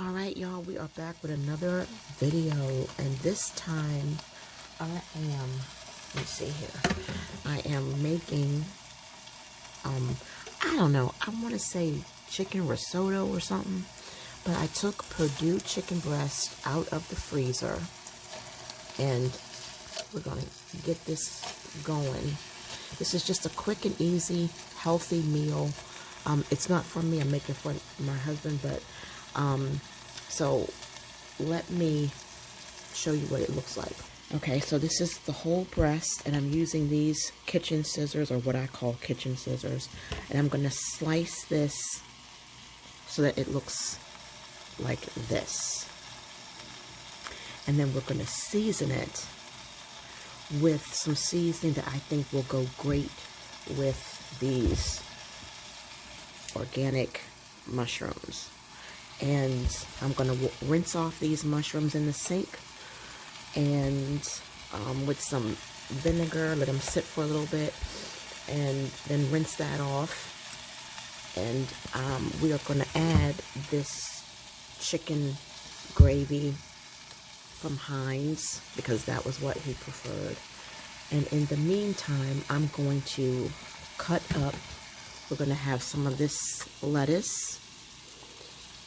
Alright, y'all, we are back with another video, and this time let me see here, I am making, I don't know, I want to say chicken risotto or something, but I took Purdue chicken breast out of the freezer, and we're going to get this going. This is just a quick and easy, healthy meal. It's not for me, I'm making for my husband, but, so let me show you what it looks like. Okay, so this is the whole breast, and I'm using these kitchen scissors, or what I call kitchen scissors, and I'm going to slice this so that it looks like this. And then we're going to season it with some seasoning that I think will go great with these organic mushrooms. And I'm going to rinse off these mushrooms in the sink, and with some vinegar, let them sit for a little bit, and then rinse that off. And we are going to add this chicken gravy from Heinz, because that was what he preferred. And in the meantime, I'm going to cut up, we're going to have some of this lettuce,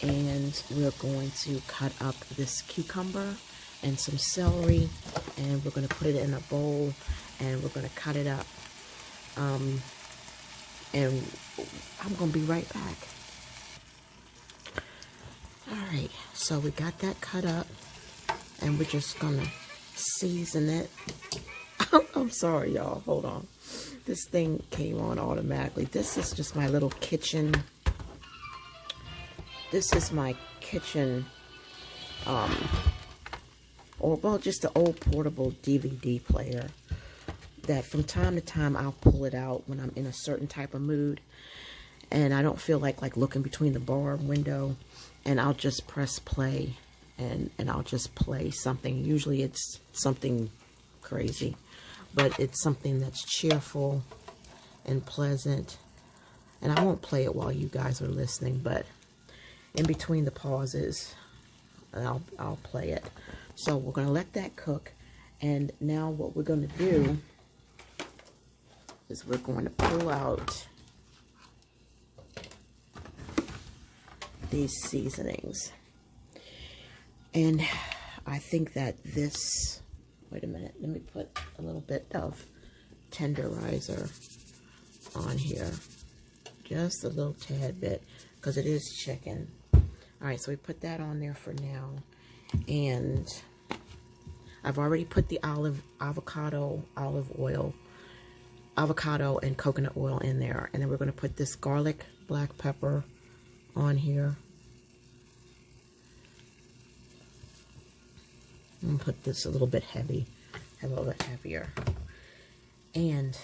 and we're going to cut up this cucumber and some celery, and we're going to put it in a bowl, and we're going to cut it up. And I'm going to be right back. Alright, so we got that cut up, and we're just going to season it. I'm sorry, y'all. Hold on. This thing came on automatically. This is just my little kitchen. This is my kitchen, or well, just an old portable DVD player that from time to time I'll pull it out when I'm in a certain type of mood and I don't feel like looking between the bar window, and I'll just press play and I'll just play something. Usually it's something crazy, but it's something that's cheerful and pleasant, and I won't play it while you guys are listening, but in between the pauses, I'll play it. So we're going to let that cook, and now what we're going to do is we're going to pull out these seasonings. And I think that this, wait a minute, let me put a little bit of tenderizer on here. Just a little tad bit, because it is chicken. Alright, so we put that on there for now. And I've already put the avocado and coconut oil in there. And then we're going to put this garlic, black pepper on here. I'm going to put this a little bit heavy, a little bit heavier. And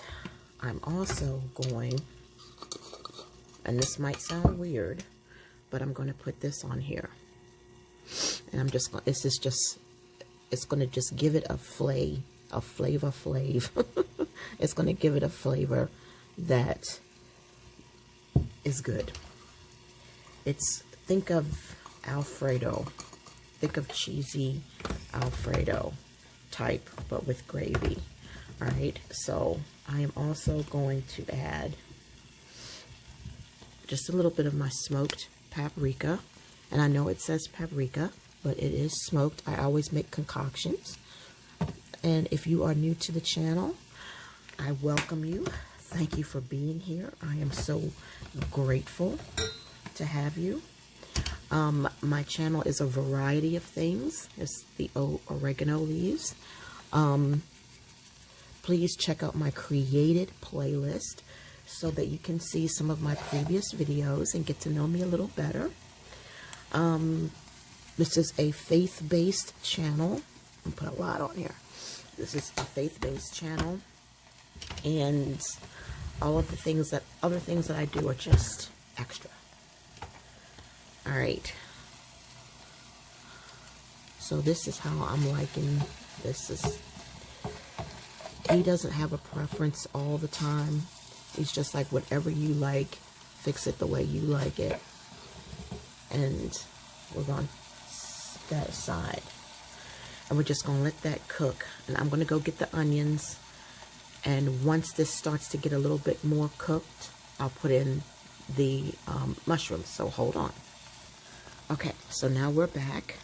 I'm also going, and this might sound weird, but I'm going to put this on here. And I'm just going, it's going to just give it a flavor. It's going to give it a flavor that is good. Think of Alfredo. Think of cheesy Alfredo type, but with gravy. Alright, so I am also going to add just a little bit of my smoked paprika. And I know it says paprika, but it is smoked. I always make concoctions. And if you are new to the channel, I welcome you. Thank you for being here. I am so grateful to have you. My channel is a variety of things. It's the oregano leaves. Please check out my created playlist so that you can see some of my previous videos and get to know me a little better. This is a faith-based channel. I'll put a lot on here. This is a faith-based channel, and all of the other things that I do are just extra. All right. So this is how I'm liking this. He doesn't have a preference all the time. He's just like, whatever you like, fix it the way you like it. And we're going to set that aside. And we're just going to let that cook. And I'm going to go get the onions. And once this starts to get a little bit more cooked, I'll put in the mushrooms. So hold on. Okay, so now we're back.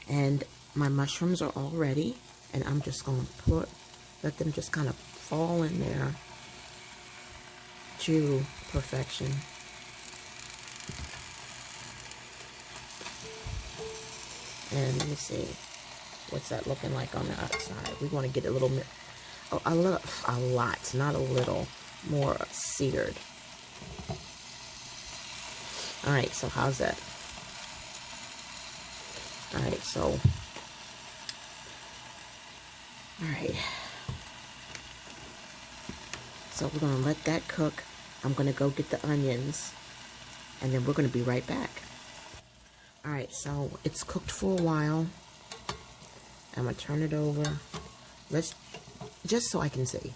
And my mushrooms are all ready. And I'm just going to let them just kind of fall in there to perfection. And let me see, what's that looking like on the outside? We want to get a little bit, a lot, not a little, more seared. All right, so how's that? All right, so, all right. So we're going to let that cook. I'm going to go get the onions, and then we're going to be right back. All right, so it's cooked for a while. I'm going to turn it over. Just so I can see.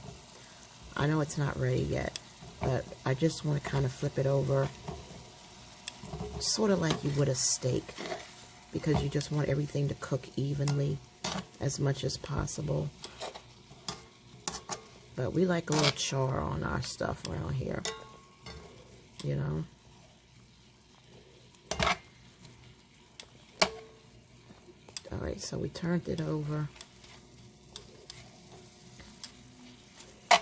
I know it's not ready yet, but I just want to kind of flip it over, sort of like you would a steak, because you just want everything to cook evenly as much as possible. But we like a little char on our stuff around here, you know. Alright, so we turned it over. Okay,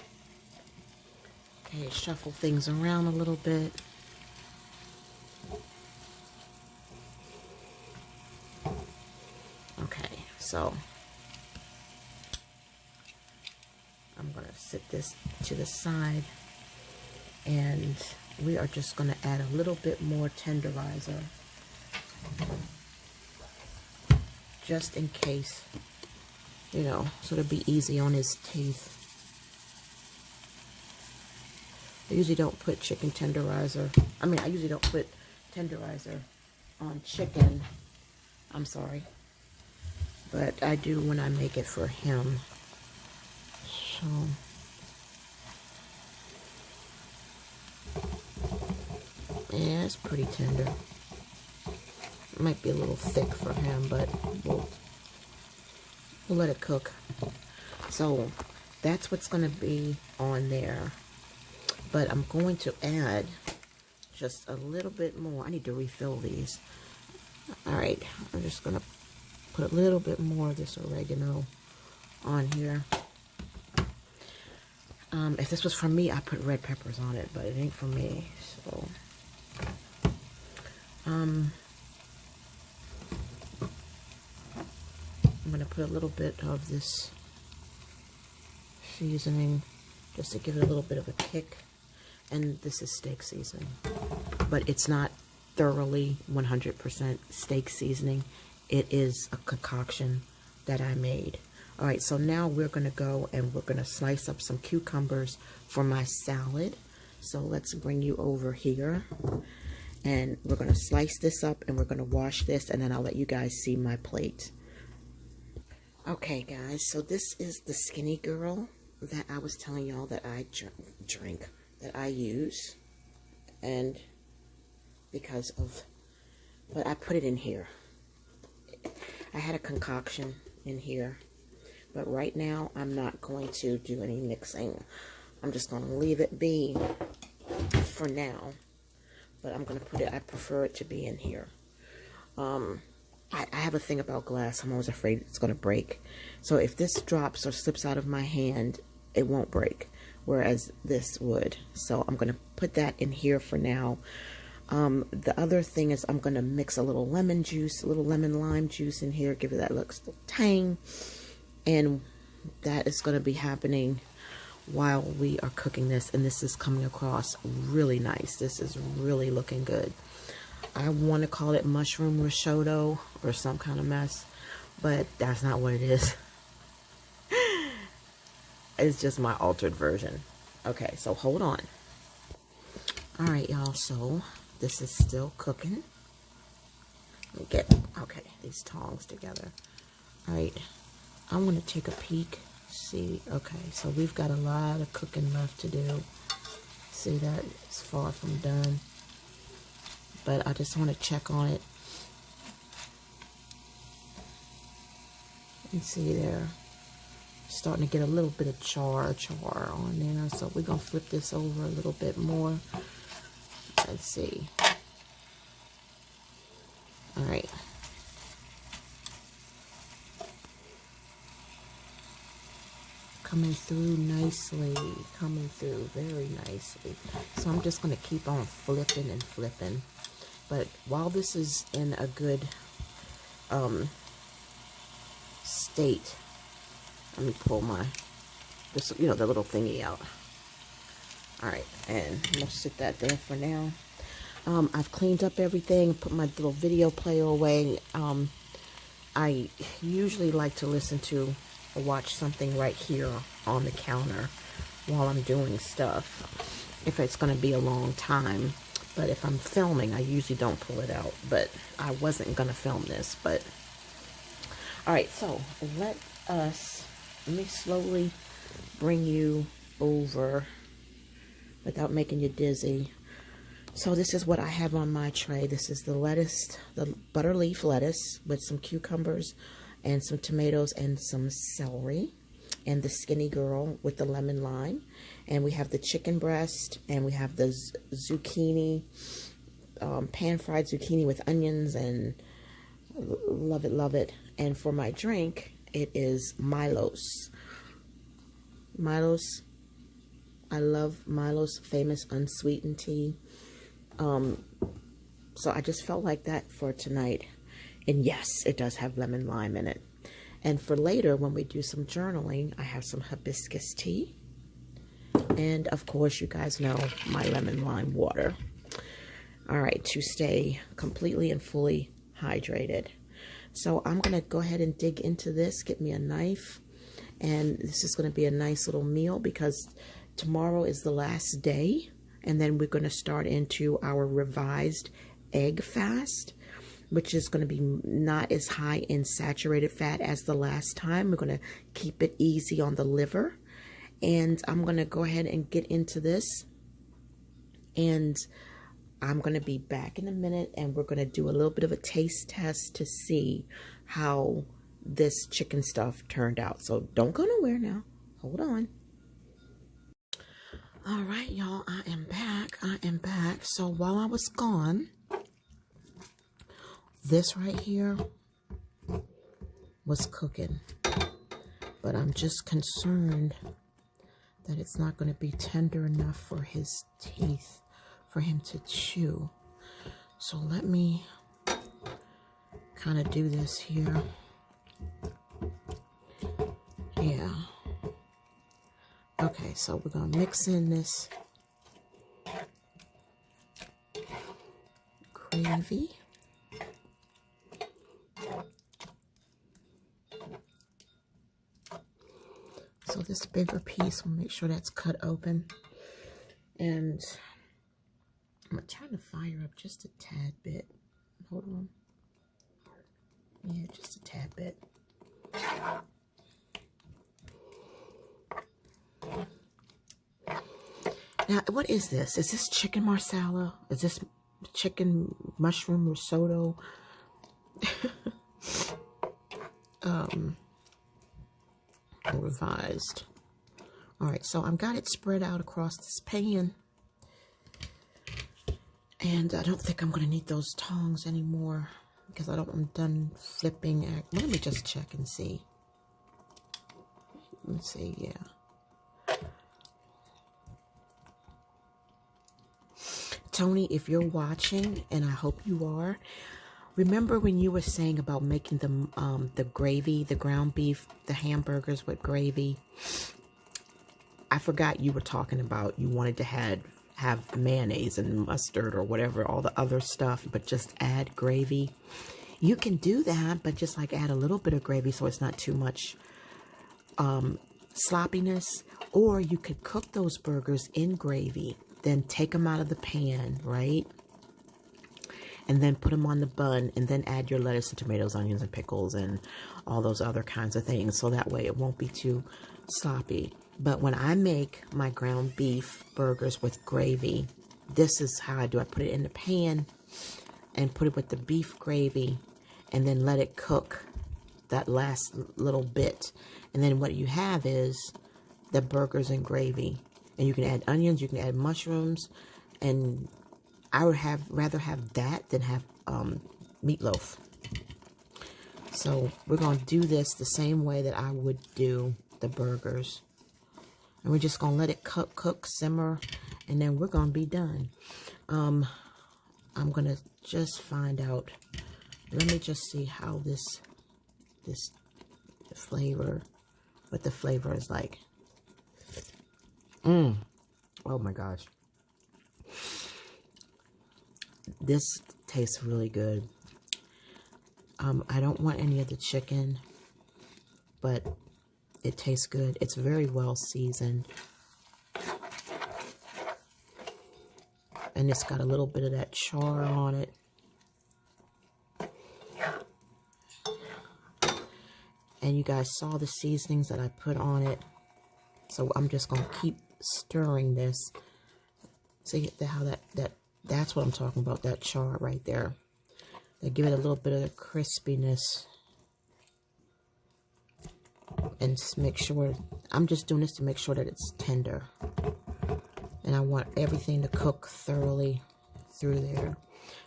shuffle things around a little bit. Okay, so I'm going to set this to the side, and we are just going to add a little bit more tenderizer, just in case, you know, so to be easy on his teeth. I usually don't put chicken tenderizer. I mean, I usually don't put tenderizer on chicken. I'm sorry. But I do when I make it for him. So. Yeah, it's pretty tender. It might be a little thick for him, but we'll let it cook. So that's what's going to be on there. But I'm going to add just a little bit more. I need to refill these. Alright, I'm just going to put a little bit more of this oregano on here. If this was for me, I'd put red peppers on it, but it ain't for me. So, I'm going to put a little bit of this seasoning just to give it a little bit of a kick. And this is steak seasoning, but it's not thoroughly 100% steak seasoning. It is a concoction that I made. All right, so now we're going to go and we're going to slice up some cucumbers for my salad. So let's bring you over here, and we're going to slice this up, and we're going to wash this, and then I'll let you guys see my plate. Okay, guys, so this is the Skinny Girl that I was telling y'all that I drink, that I use, and because of, but I put it in here. I had a concoction in here, but right now I'm not going to do any mixing. I'm just going to leave it be for now, but I'm going to put it, I prefer it to be in here. I have a thing about glass. I'm always afraid it's going to break. So if this drops or slips out of my hand, it won't break, whereas this would. So I'm going to put that in here for now. The other thing is I'm going to mix a little lemon juice, a little lemon lime juice in here, give it that little tang, and that is going to be happening while we are cooking this, and this is coming across really nice. This is really looking good. I want to call it mushroom risotto or some kind of mess, but that's not what it is. It's just my altered version. Okay, so hold on. All right, y'all, so this is still cooking. Let me get, okay, these tongs together. All right, I'm going to take a peek. See, okay, so we've got a lot of cooking left to do. See that? It's far from done. But I just want to check on it. You see there, starting to get a little bit of char on there. So we're gonna flip this over a little bit more. Let's see. All right. Coming through nicely, coming through very nicely. So I'm just gonna keep on flipping and flipping. But while this is in a good state, let me pull this, the little thingy out. All right, and I'm gonna sit that there for now. I've cleaned up everything, put my little video player away. I usually like to listen to or watch something right here on the counter while I'm doing stuff, if it's gonna be a long time. But if I'm filming, I usually don't pull it out. But I wasn't gonna film this, but all right, so let me slowly bring you over without making you dizzy. So this is what I have on my tray. This is the lettuce, the butter leaf lettuce with some cucumbers and some tomatoes and some celery, and the skinny girl with the lemon lime. And we have the chicken breast, and we have the zucchini, pan-fried zucchini with onions, and love it, love it. And for my drink, it is Milo's. Milo's, I love Milo's famous unsweetened tea. So I just felt like that for tonight. And yes, it does have lemon lime in it. And for later, when we do some journaling, I have some hibiscus tea. And of course, you guys know my lemon lime water. All right, to stay completely and fully hydrated. So I'm going to go ahead and dig into this, get me a knife. And this is going to be a nice little meal because tomorrow is the last day. And then we're going to start into our revised egg fast, which is going to be not as high in saturated fat as the last time. We're going to keep it easy on the liver. And I'm going to go ahead and get into this. And I'm going to be back in a minute, and we're going to do a little bit of a taste test to see how this chicken stuff turned out. So don't go nowhere now. Hold on. All right, y'all, I am back. I am back. So while I was gone, this right here was cooking. But I'm just concerned that it's not going to be tender enough for his teeth, for him to chew. So let me kind of do this here. Yeah. Okay, so we're going to mix in this gravy. So this bigger piece, we'll make sure that's cut open. And I'm going to turn the fire up just a tad bit. Hold on. Yeah, just a tad bit. Now, what is this? Is this chicken marsala? Is this chicken mushroom risotto? Revised. All right, so I've got it spread out across this pan. And I don't think I'm going to need those tongs anymore because I'm done flipping. Let me just check and see. Let's see, yeah. Tony, if you're watching, and I hope you are, remember when you were saying about making the gravy, the ground beef, the hamburgers with gravy? I forgot you were talking about you wanted to have mayonnaise and mustard or whatever, all the other stuff, but just add gravy. You can do that, but just like add a little bit of gravy so it's not too much sloppiness. Or you could cook those burgers in gravy, then take them out of the pan, right? And then put them on the bun, and then add your lettuce and tomatoes, onions and pickles and all those other kinds of things. So that way it won't be too sloppy. But when I make my ground beef burgers with gravy, this is how I do. I put it in the pan and put it with the beef gravy and then let it cook that last little bit. And then what you have is the burgers and gravy. And you can add onions, you can add mushrooms, and I would rather have that than have meatloaf. So we're going to do this the same way that I would do the burgers. And we're just going to let it cook, simmer, and then we're going to be done. I'm going to just find out. Let me just see how this flavor, what the flavor is like. Oh my gosh. This tastes really good. I don't want any of the chicken, but it tastes good. It's very well seasoned. And it's got a little bit of that char on it. And you guys saw the seasonings that I put on it. So I'm just going to keep stirring this. See how that's what I'm talking about, that char right there. They give it a little bit of the crispiness. And just make sure, I'm just doing this to make sure that it's tender. And I want everything to cook thoroughly through there.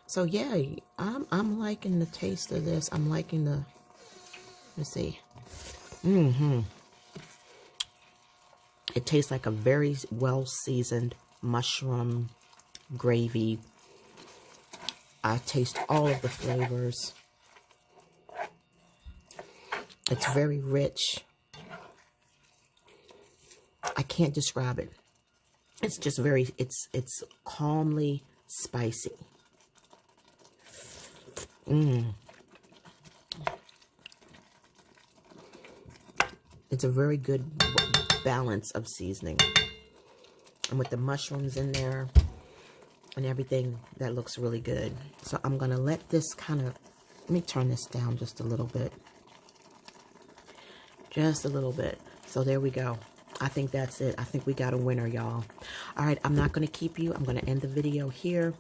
So yeah, I'm liking the taste of this. I'm liking the, let's see. It tastes like a very well seasoned mushroom gravy. I taste all of the flavors. It's very rich. I can't describe it. It's just very, it's calmly spicy. It's a very good balance of seasoning. And with the mushrooms in there and everything, that looks really good. So I'm going to let this kind of, let me turn this down just a little bit. Just a little bit. So there we go. I think that's it. I think we got a winner, y'all. All right, I'm not going to keep you. I'm going to end the video here.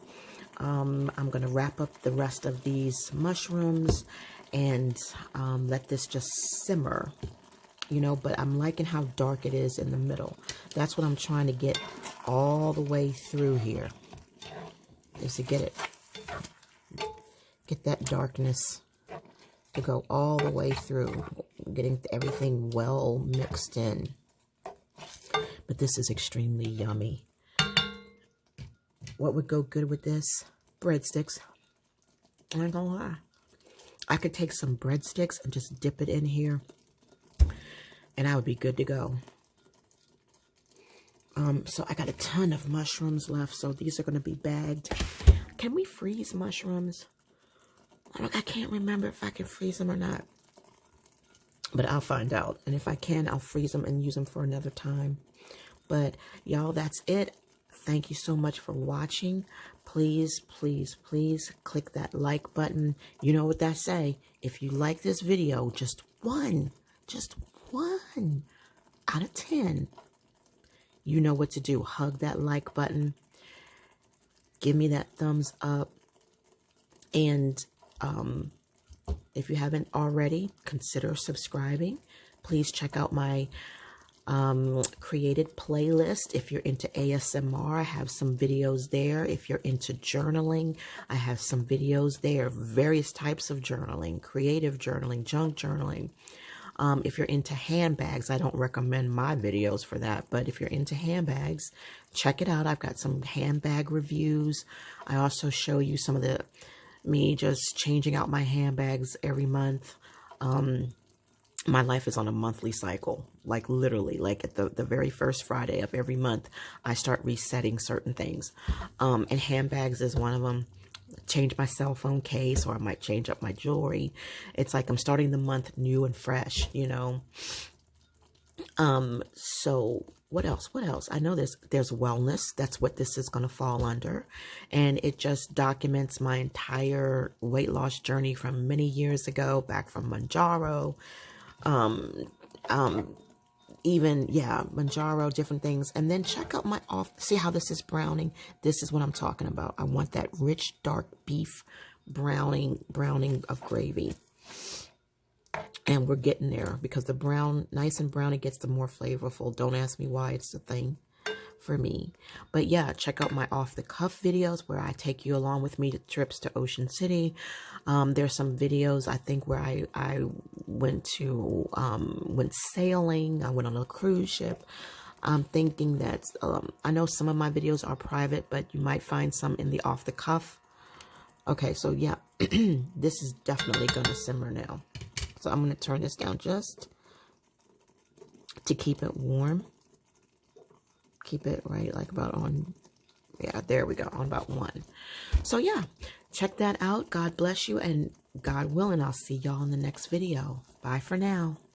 I'm going to wrap up the rest of these mushrooms and let this just simmer. You know, but I'm liking how dark it is in the middle. That's what I'm trying to get all the way through here. Is to get that darkness to go all the way through. Getting everything well mixed in. But this is extremely yummy. What would go good with this? Breadsticks. I ain't gonna lie. I could take some breadsticks and just dip it in here. And I would be good to go. So I got a ton of mushrooms left. So these are going to be bagged. Can we freeze mushrooms? I can't remember if I can freeze them or not. But I'll find out. And if I can, I'll freeze them and use them for another time. But y'all, that's it. Thank you so much for watching. Please, please, please click that like button. You know what that say. If you like this video, just one out of 10, you know what to do. Hug that like button. Give me that thumbs up. And if you haven't already, consider subscribing. Please check out my created playlist. If you're into ASMR, I have some videos there. If you're into journaling, I have some videos there. Various types of journaling, creative journaling, junk journaling. If you're into handbags, I don't recommend my videos for that, but if you're into handbags, check it out. I've got some handbag reviews. I also show you some of me just changing out my handbags every month. My life is on a monthly cycle, like literally, like at the very first Friday of every month, I start resetting certain things. And handbags is one of them. Change my cell phone case, or I might change up my jewelry. It's like I'm starting the month new and fresh, you know. So what else? I know there's wellness. That's what this is going to fall under. And it just documents my entire weight loss journey from many years ago, back from Manjaro. Manjaro, different things. And then check out see how this is browning. This is what I'm talking about. I want that rich, dark beef browning of gravy. And we're getting there because the brown, nice and brown, it gets the more flavorful. Don't ask me why, it's the thing for me. But yeah, check out my off the cuff videos where I take you along with me to trips to Ocean City. There's some videos I think where I went to went sailing. I went on a cruise ship. I'm thinking that I know some of my videos are private, but you might find some in the off the cuff. Okay, so yeah, this is definitely gonna simmer now. So I'm gonna turn this down just to keep it warm. Keep it right like about on, yeah, there we go, on about 1. So yeah, check that out. God bless you, and God willing, I'll see y'all in the next video. Bye for now.